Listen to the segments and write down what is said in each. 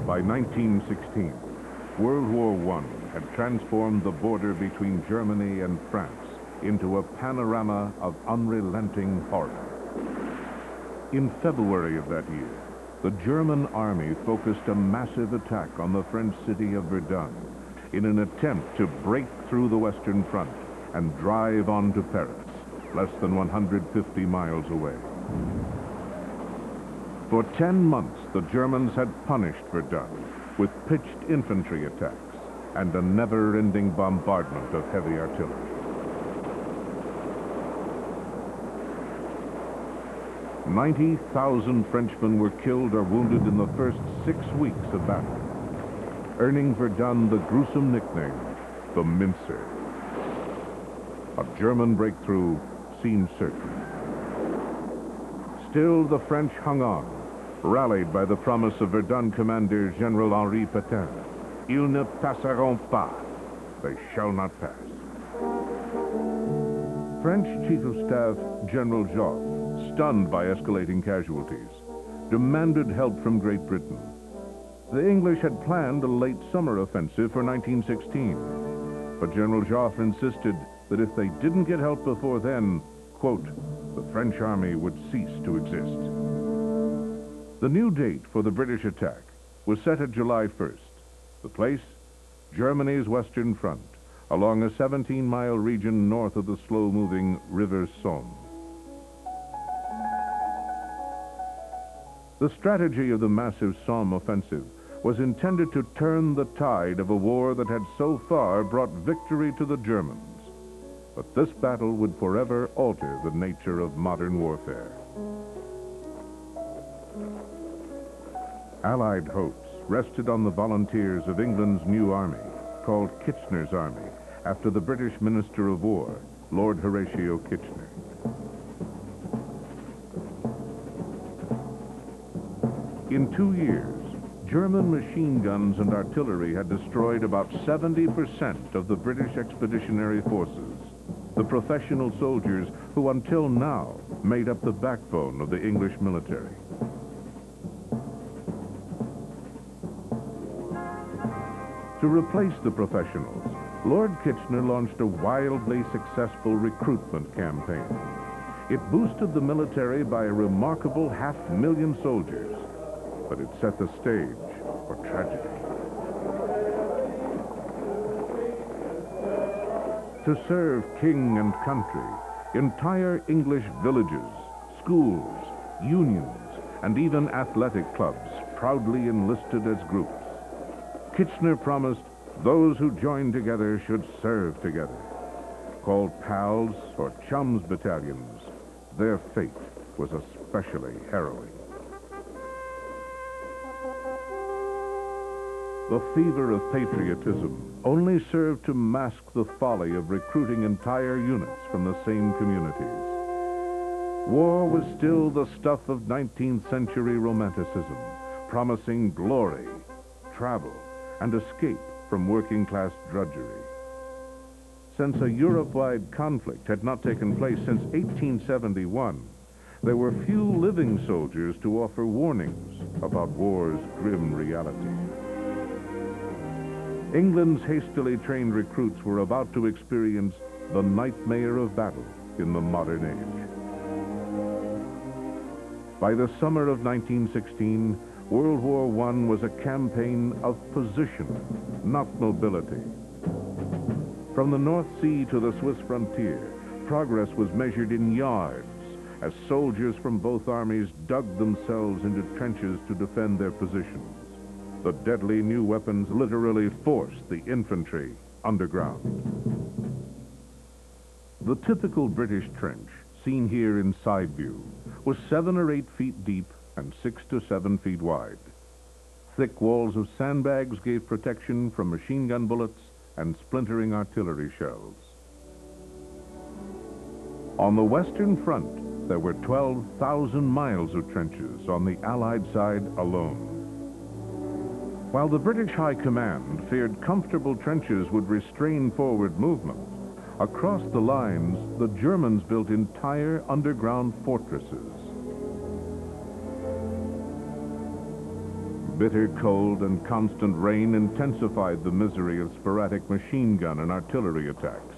By 1916, World War I had transformed the border between Germany and France into a panorama of unrelenting horror. In February of that year, the German army focused a massive attack on the French city of Verdun in an attempt to break through the Western Front and drive on to Paris, less than 150 miles away. For 10 months, the Germans had punished Verdun with pitched infantry attacks and a never-ending bombardment of heavy artillery. 90,000 Frenchmen were killed or wounded in the first 6 weeks of battle, earning Verdun the gruesome nickname, the Mincer. A German breakthrough seemed certain. Still, the French hung on, rallied by the promise of Verdun commander General Henri Pétain. Ils ne passeront pas. They shall not pass. French Chief of Staff General Joffre, stunned by escalating casualties, demanded help from Great Britain. The English had planned a late summer offensive for 1916, but General Joffre insisted that if they didn't get help before then, quote, the French army would cease to exist. The new date for the British attack was set at July 1st. The place, Germany's Western Front, along a 17-mile region north of the slow-moving River Somme. The strategy of the massive Somme Offensive was intended to turn the tide of a war that had so far brought victory to the Germans. But this battle would forever alter the nature of modern warfare. Allied hopes rested on the volunteers of England's new army, called Kitchener's Army, after the British Minister of War, Lord Horatio Kitchener. In 2 years, German machine guns and artillery had destroyed about 70% of the British expeditionary forces, the professional soldiers who until now made up the backbone of the English military. To replace the professionals, Lord Kitchener launched a wildly successful recruitment campaign. It boosted the military by a remarkable 500,000 soldiers, but it set the stage for tragedy. To serve king and country, entire English villages, schools, unions, and even athletic clubs proudly enlisted as groups. Kitchener promised those who joined together should serve together. Called pals or chums battalions, their fate was especially harrowing. The fever of patriotism only served to mask the folly of recruiting entire units from the same communities. War was still the stuff of 19th century romanticism, promising glory, travel, and escape from working-class drudgery. Since a Europe-wide conflict had not taken place since 1871, there were few living soldiers to offer warnings about war's grim reality. England's hastily trained recruits were about to experience the nightmare of battle in the modern age. By the summer of 1916, World War I was a campaign of position, not mobility. From the North Sea to the Swiss frontier, progress was measured in yards as soldiers from both armies dug themselves into trenches to defend their positions. The deadly new weapons literally forced the infantry underground. The typical British trench, seen here in side view, was 7 or 8 feet deep and 6 to 7 feet wide. Thick walls of sandbags gave protection from machine gun bullets and splintering artillery shells. On the Western Front, there were 12,000 miles of trenches on the Allied side alone. While the British High Command feared comfortable trenches would restrain forward movement, across the lines, the Germans built entire underground fortresses. Bitter cold and constant rain intensified the misery of sporadic machine gun and artillery attacks.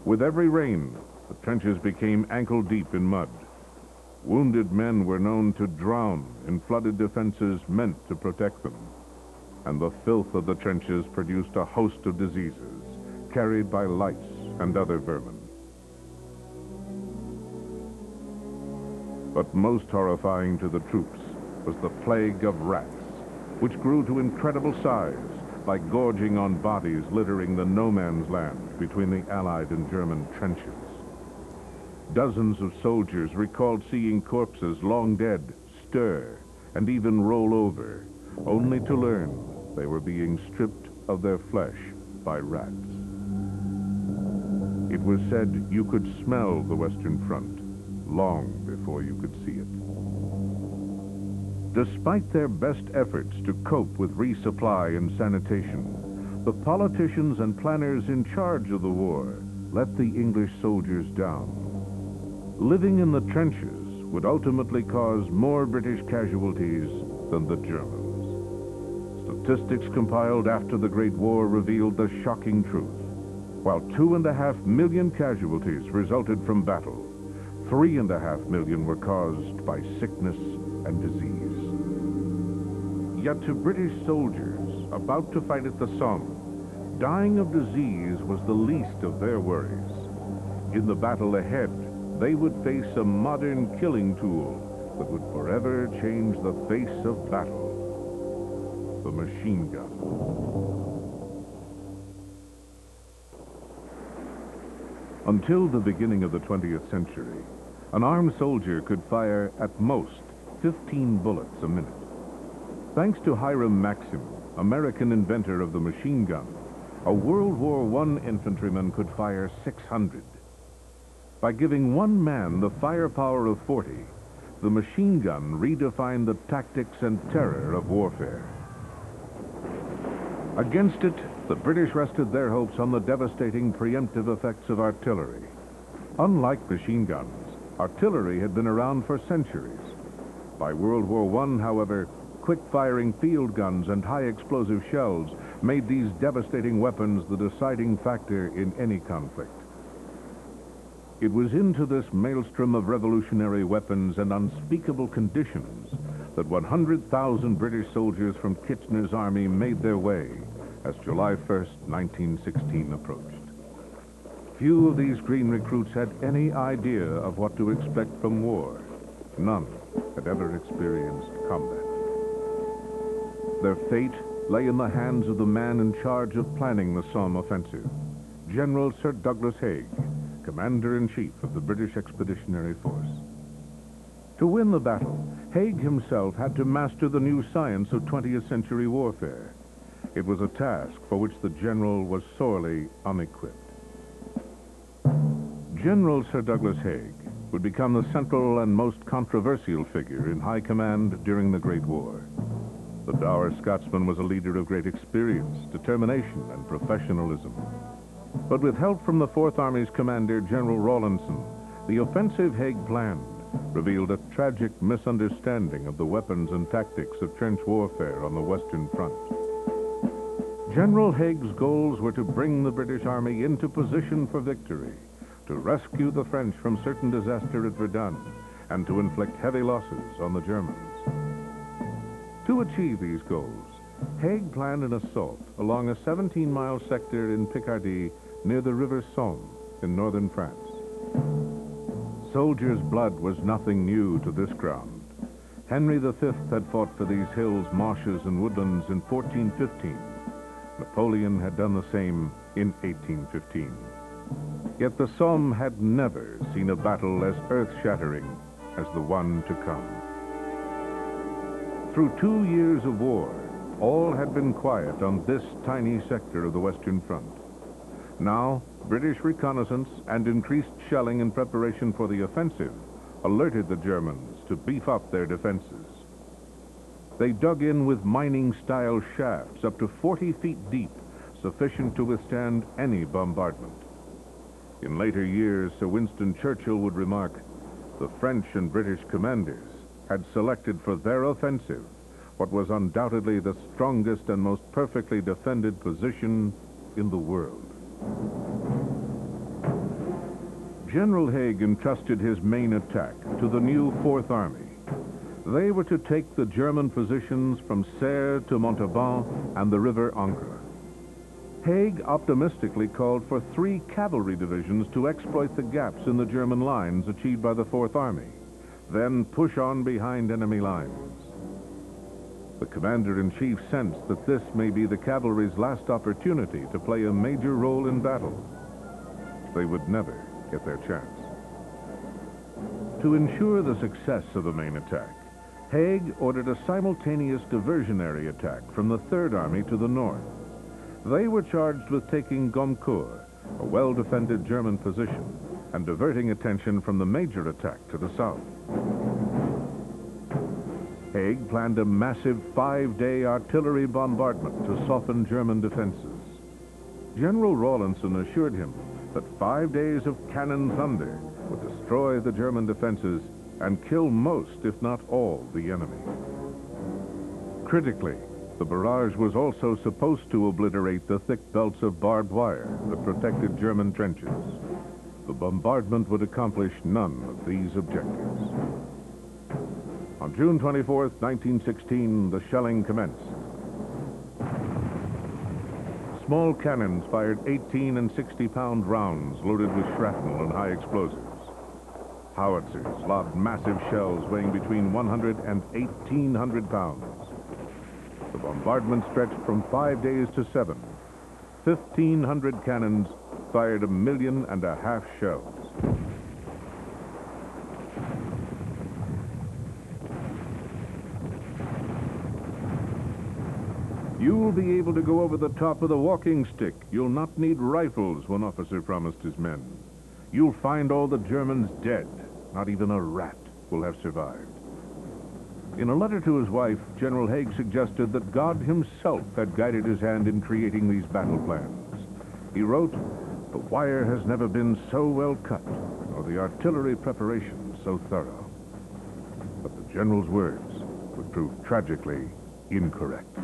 With every rain, the trenches became ankle-deep in mud. Wounded men were known to drown in flooded defenses meant to protect them. And the filth of the trenches produced a host of diseases carried by lice and other vermin. But most horrifying to the troops was the plague of rats, which grew to incredible size by gorging on bodies littering the no-man's land between the Allied and German trenches. Dozens of soldiers recalled seeing corpses long dead stir and even roll over, only to learn they were being stripped of their flesh by rats. It was said you could smell the Western Front long before you could see it. Despite their best efforts to cope with resupply and sanitation, the politicians and planners in charge of the war let the English soldiers down. Living in the trenches would ultimately cause more British casualties than the Germans. Statistics compiled after the Great War revealed the shocking truth. While 2.5 million casualties resulted from battle, 3.5 million were caused by sickness and disease. Yet to British soldiers about to fight at the Somme, dying of disease was the least of their worries. In the battle ahead, they would face a modern killing tool that would forever change the face of battle: the machine gun. Until the beginning of the 20th century, an armed soldier could fire at most 15 bullets a minute. Thanks to Hiram Maxim, American inventor of the machine gun, a World War I infantryman could fire 600. By giving one man the firepower of 40, the machine gun redefined the tactics and terror of warfare. Against it, the British rested their hopes on the devastating preemptive effects of artillery. Unlike machine guns, artillery had been around for centuries. By World War I, however, quick-firing field guns and high-explosive shells made these devastating weapons the deciding factor in any conflict. It was into this maelstrom of revolutionary weapons and unspeakable conditions that 100,000 British soldiers from Kitchener's army made their way as July 1st, 1916 approached. Few of these green recruits had any idea of what to expect from war. None had ever experienced combat. Their fate lay in the hands of the man in charge of planning the Somme Offensive, General Sir Douglas Haig, Commander-in-Chief of the British Expeditionary Force. To win the battle, Haig himself had to master the new science of 20th century warfare. It was a task for which the general was sorely unequipped. General Sir Douglas Haig would become the central and most controversial figure in high command during the Great War. The dour Scotsman was a leader of great experience, determination, and professionalism. But with help from the Fourth Army's commander, General Rawlinson, the offensive Haig planned revealed a tragic misunderstanding of the weapons and tactics of trench warfare on the Western Front. General Haig's goals were to bring the British Army into position for victory, to rescue the French from certain disaster at Verdun, and to inflict heavy losses on the Germans. To achieve these goals, Haig planned an assault along a 17-mile sector in Picardy near the River Somme in northern France. Soldiers' blood was nothing new to this ground. Henry V had fought for these hills, marshes, and woodlands in 1415. Napoleon had done the same in 1815. Yet the Somme had never seen a battle as earth-shattering as the one to come. Through 2 years of war, all had been quiet on this tiny sector of the Western Front. Now, British reconnaissance and increased shelling in preparation for the offensive alerted the Germans to beef up their defenses. They dug in with mining-style shafts up to 40 feet deep, sufficient to withstand any bombardment. In later years, Sir Winston Churchill would remark, the French and British commanders had selected for their offensive what was undoubtedly the strongest and most perfectly defended position in the world. General Haig entrusted his main attack to the new Fourth Army. They were to take the German positions from Serres to Montauban and the River Ancre. Haig optimistically called for 3 cavalry divisions to exploit the gaps in the German lines achieved by the Fourth Army, then push on behind enemy lines. The commander-in-chief sensed that this may be the cavalry's last opportunity to play a major role in battle. They would never get their chance. To ensure the success of the main attack, Haig ordered a simultaneous diversionary attack from the Third Army to the north. They were charged with taking Gommecourt, a well-defended German position, and diverting attention from the major attack to the south. Haig planned a massive 5-day artillery bombardment to soften German defenses. General Rawlinson assured him that 5 days of cannon thunder would destroy the German defenses and kill most, if not all, the enemy. Critically, the barrage was also supposed to obliterate the thick belts of barbed wire that protected German trenches. The bombardment would accomplish none of these objectives. On June 24th, 1916, the shelling commenced. Small cannons fired 18 and 60-pound rounds loaded with shrapnel and high explosives. Howitzers lobbed massive shells weighing between 100 and 1,800 pounds. The bombardment stretched from 5 days to 7. 1,500 cannons fired 1.5 million shells. You'll be able to go over the top with a walking stick. You'll not need rifles, one officer promised his men. You'll find all the Germans dead. Not even a rat will have survived. In a letter to his wife, General Haig suggested that God himself had guided his hand in creating these battle plans. He wrote, "The wire has never been so well cut, nor the artillery preparation so thorough." But the general's words would prove tragically incorrect.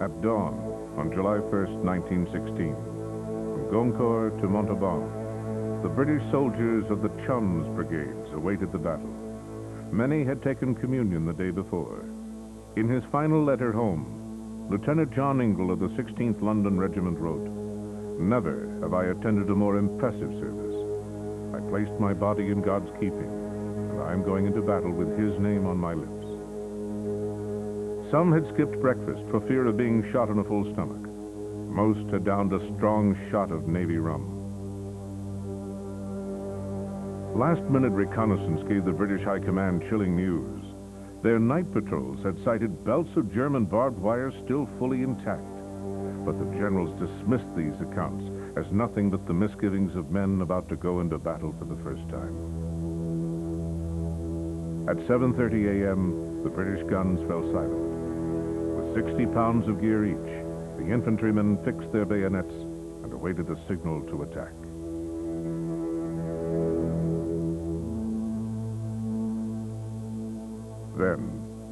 At dawn, on July 1st, 1916, from Gommecourt to Montauban, the British soldiers of the Chums brigades awaited the battle. Many had taken communion the day before. In his final letter home, Lieutenant John Ingle of the 16th London Regiment wrote, "Never have I attended a more impressive service. I placed my body in God's keeping, and I am going into battle with His name on my lips." Some had skipped breakfast for fear of being shot in a full stomach. Most had downed a strong shot of Navy rum. Last-minute reconnaissance gave the British High Command chilling news. Their night patrols had sighted belts of German barbed wire still fully intact. But the generals dismissed these accounts as nothing but the misgivings of men about to go into battle for the first time. At 7:30 a.m., the British guns fell silent. With 60 pounds of gear each, the infantrymen fixed their bayonets and awaited the signal to attack. Then,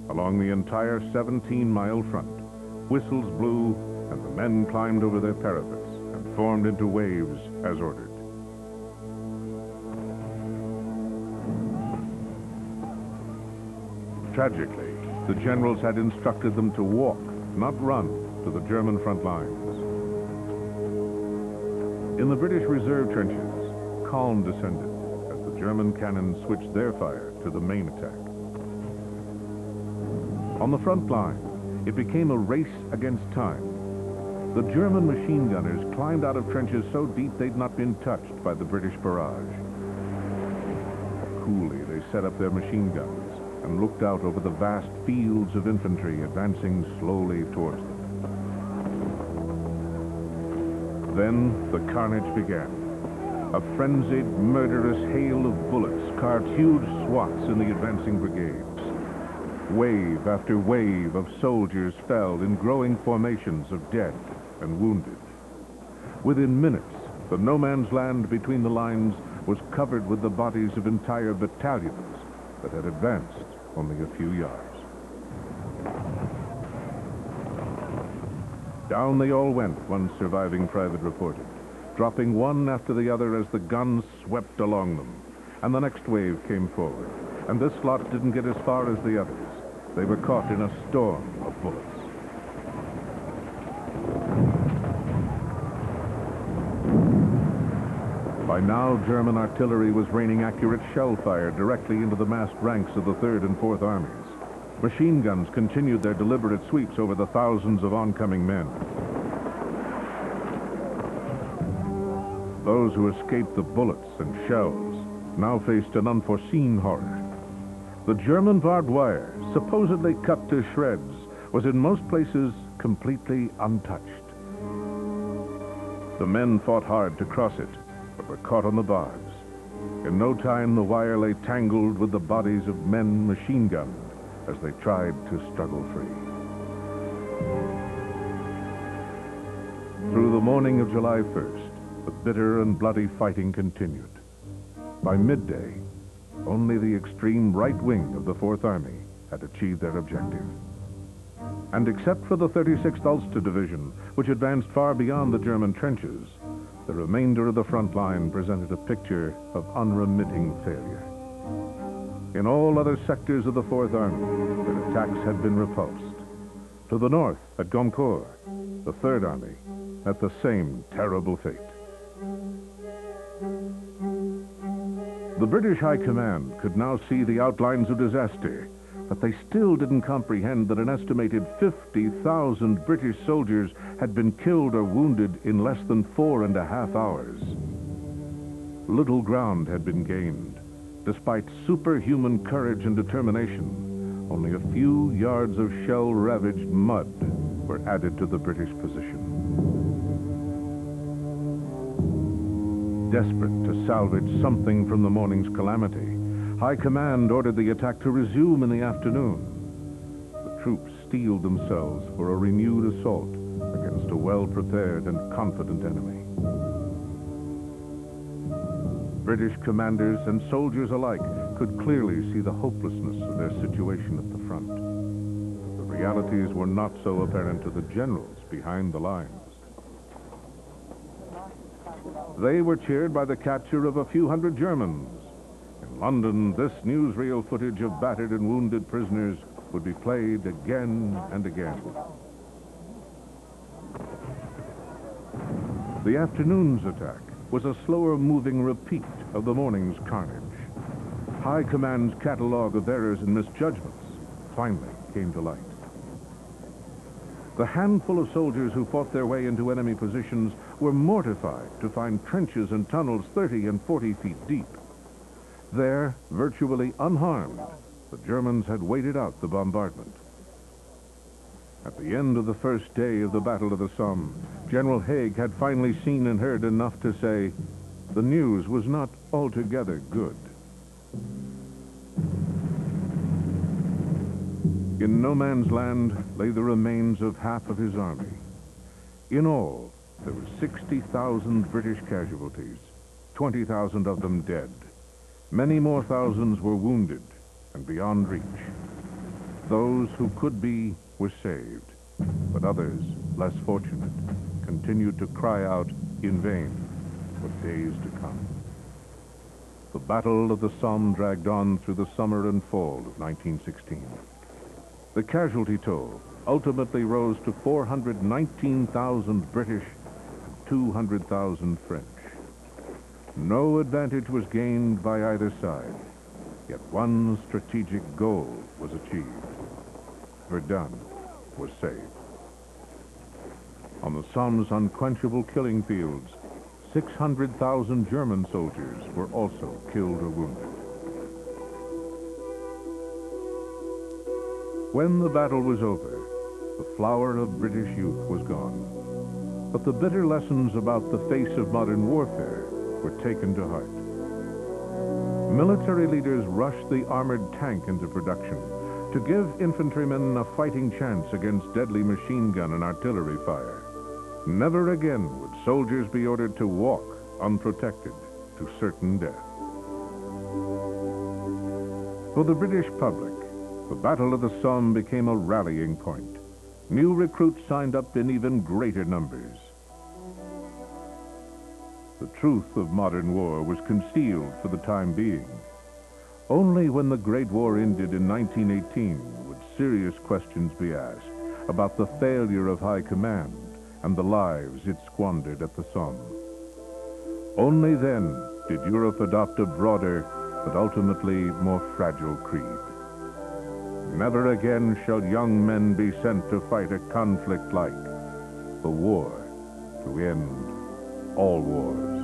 along the entire 17-mile front, whistles blew and the men climbed over their parapets and formed into waves as ordered. Tragically, the generals had instructed them to walk, not run, to the German front lines. In the British reserve trenches, calm descended as the German cannon switched their fire to the main attack. On the front line, it became a race against time. The German machine gunners climbed out of trenches so deep they'd not been touched by the British barrage. Coolly, they set up their machine guns and looked out over the vast fields of infantry advancing slowly towards them. Then the carnage began. A frenzied, murderous hail of bullets carved huge swaths in the advancing brigades. Wave after wave of soldiers fell in growing formations of dead and wounded. Within minutes, the no-man's land between the lines was covered with the bodies of entire battalions that had advanced only a few yards. Down they all went, one surviving private reported, dropping one after the other as the guns swept along them. And the next wave came forward, and this lot didn't get as far as the others. They were caught in a storm of bullets. By now, German artillery was raining accurate shell fire directly into the massed ranks of the 3rd and 4th Armies. Machine guns continued their deliberate sweeps over the thousands of oncoming men. Those who escaped the bullets and shells now faced an unforeseen horror. The German barbed wire, supposedly cut to shreds, was in most places completely untouched. The men fought hard to cross it, but were caught on the barbs. In no time, the wire lay tangled with the bodies of men machine-gunned as they tried to struggle free. Through the morning of July 1st, the bitter and bloody fighting continued. By midday, only the extreme right wing of the 4th Army had achieved their objective. And except for the 36th Ulster Division, which advanced far beyond the German trenches, the remainder of the front line presented a picture of unremitting failure. In all other sectors of the 4th Army, their attacks had been repulsed. To the north, at Gommecourt, the 3rd Army met the same terrible fate. The British High Command could now see the outlines of disaster, but they still didn't comprehend that an estimated 50,000 British soldiers had been killed or wounded in less than 4.5 hours. Little ground had been gained. Despite superhuman courage and determination, only a few yards of shell-ravaged mud were added to the British position. Desperate to salvage something from the morning's calamity, High Command ordered the attack to resume in the afternoon. The troops steeled themselves for a renewed assault against a well-prepared and confident enemy. British commanders and soldiers alike could clearly see the hopelessness of their situation at the front. But the realities were not so apparent to the generals behind the lines. They were cheered by the capture of a few hundred Germans. In London, this newsreel footage of battered and wounded prisoners would be played again and again. The afternoon's attack was a slower-moving repeat of the morning's carnage. High Command's catalogue of errors and misjudgments finally came to light. The handful of soldiers who fought their way into enemy positions were mortified to find trenches and tunnels 30 and 40 feet deep. There, virtually unharmed, the Germans had waited out the bombardment. At the end of the first day of the Battle of the Somme, General Haig had finally seen and heard enough to say, the news was not altogether good. In no man's land lay the remains of half of his army. In all, there were 60,000 British casualties, 20,000 of them dead. Many more thousands were wounded and beyond reach. Those who could be were saved, but others, less fortunate, continued to cry out in vain for days to come. The Battle of the Somme dragged on through the summer and fall of 1916. The casualty toll ultimately rose to 419,000 British and 200,000 French. No advantage was gained by either side, yet one strategic goal was achieved. Verdun was saved. On the Somme's unquenchable killing fields, 600,000 German soldiers were also killed or wounded. When the battle was over, the flower of British youth was gone. But the bitter lessons about the face of modern warfare were taken to heart. Military leaders rushed the armored tank into production to give infantrymen a fighting chance against deadly machine gun and artillery fire. Never again would soldiers be ordered to walk unprotected to certain death. For the British public, The Battle of the Somme became a rallying point. New recruits signed up in even greater numbers. The truth of modern war was concealed for the time being. Only when the Great War ended in 1918 would serious questions be asked about the failure of High Command and the lives it squandered at the Somme. Only then did Europe adopt a broader, but ultimately more fragile creed. Never again shall young men be sent to fight a conflict like the war to end all wars.